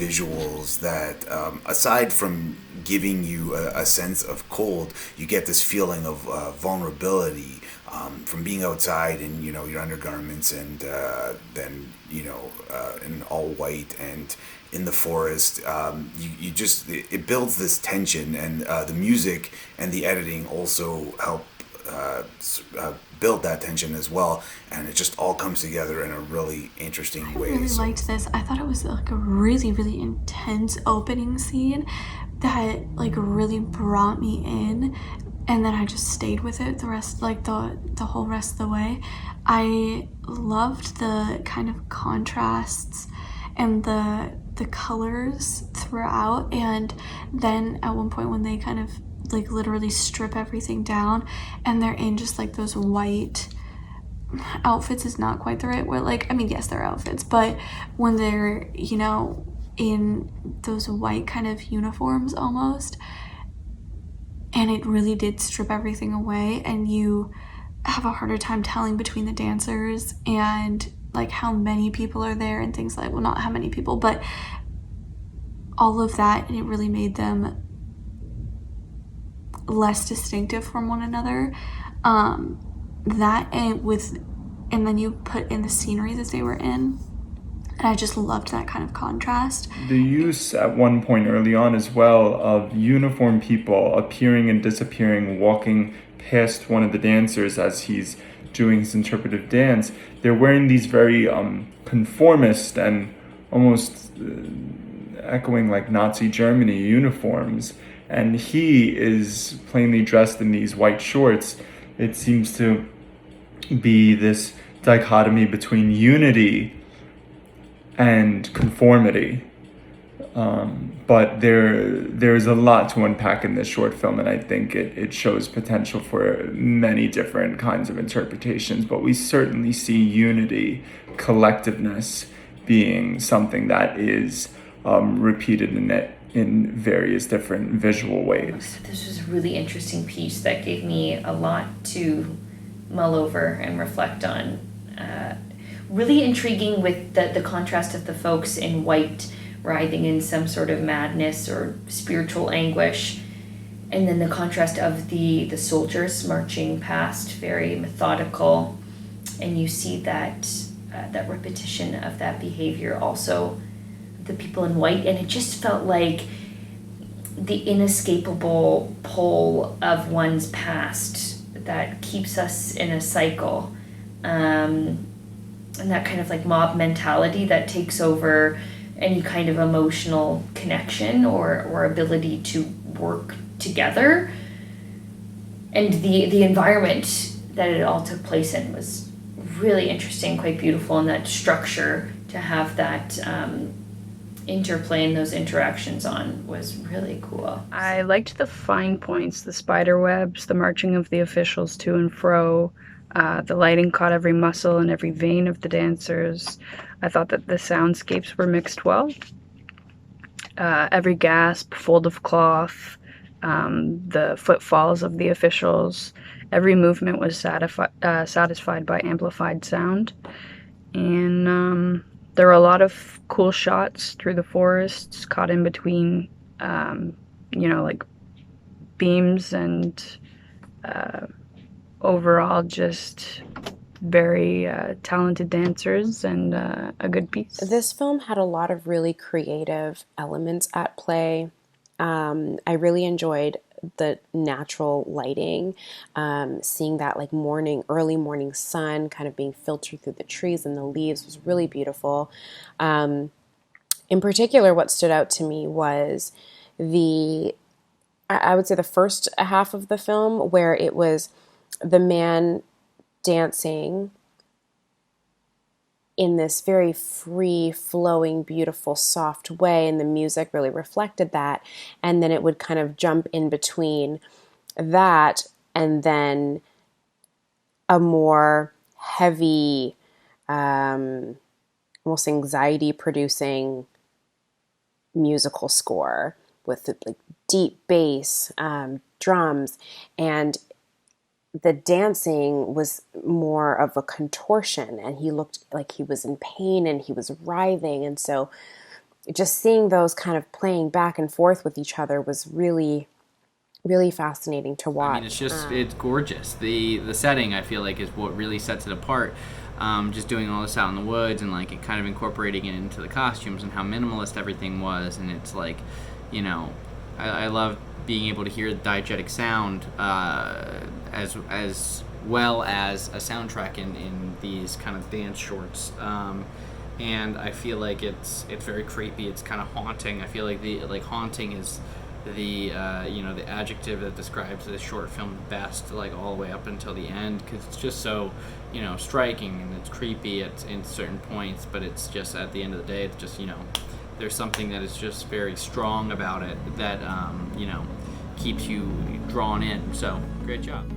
visuals that, aside from giving you a sense of cold, you get this feeling of vulnerability, from being outside in, your undergarments, and then, in all white, and in the forest. You just, it builds this tension, and the music and the editing also help build that tension as well, and it just all comes together in a really interesting way. I really liked this. I thought it was like a really, really intense opening scene that like really brought me in, and then I just stayed with it the rest, like the whole rest of the way. I loved the kind of contrasts and the colors throughout, and then at one point when they kind of like literally strip everything down and they're in just like those white outfits is not quite the right word. Like, I mean, yes, they're outfits, but when they're, in those white kind of uniforms almost, and it really did strip everything away, and you have a harder time telling between the dancers and like how many people are there and things like, well, not how many people, but all of that, and it really made them less distinctive from one another. That and then you put in the scenery that they were in, and I just loved that kind of contrast. The use at one point early on as well of uniformed people appearing and disappearing, walking past one of the dancers as he's doing his interpretive dance. They're wearing these very conformist and almost echoing like Nazi Germany uniforms, and he is plainly dressed in these white shorts. It seems to be this dichotomy between unity and conformity. But there's a lot to unpack in this short film, and I think it shows potential for many different kinds of interpretations. But we certainly see unity, collectiveness being something that is repeated in various different visual ways. This was a really interesting piece that gave me a lot to mull over and reflect on. Really intriguing with the contrast of the folks in white writhing in some sort of madness or spiritual anguish, and then the contrast of the soldiers marching past, very methodical, and you see that repetition of that behavior also, the people in white, and it just felt like the inescapable pull of one's past that keeps us in a cycle, and that kind of like mob mentality that takes over any kind of emotional connection or ability to work together. And the environment that it all took place in was really interesting, quite beautiful, and that structure to have that interplay and those interactions on was really cool. I liked the fine points, the spider webs, the marching of the officials to and fro. The lighting caught every muscle and every vein of the dancers. I thought that the soundscapes were mixed well. Every gasp, fold of cloth, the footfalls of the officials, every movement was satisfied by amplified sound. And there were a lot of cool shots through the forests, caught in between, like beams, and overall just very talented dancers and a good piece. This film had a lot of really creative elements at play. I really enjoyed the natural lighting, seeing that like early morning sun kind of being filtered through the trees and the leaves was really beautiful. In particular, what stood out to me was I would say the first half of the film, where it was the man dancing in this very free flowing, beautiful, soft way, and the music really reflected that. And then it would kind of jump in between that and then a more heavy, almost anxiety producing musical score with like deep bass, drums, and the dancing was more of a contortion, and he looked like he was in pain and he was writhing. And so just seeing those kind of playing back and forth with each other was really, really fascinating to watch. I mean, it's gorgeous. The setting, I feel like, is what really sets it apart. Just doing all this out in the woods and like it kind of incorporating it into the costumes and how minimalist everything was, and it's like, I love being able to hear the diegetic sound as well as a soundtrack in these kind of dance shorts. And I feel like it's very creepy. It's kind of haunting. I feel like haunting is the the adjective that describes this short film best, like all the way up until the end, because it's just so striking and it's creepy at in certain points, but it's just at the end of the day, it's just there's something that is just very strong about it that keeps you drawn in. So great job.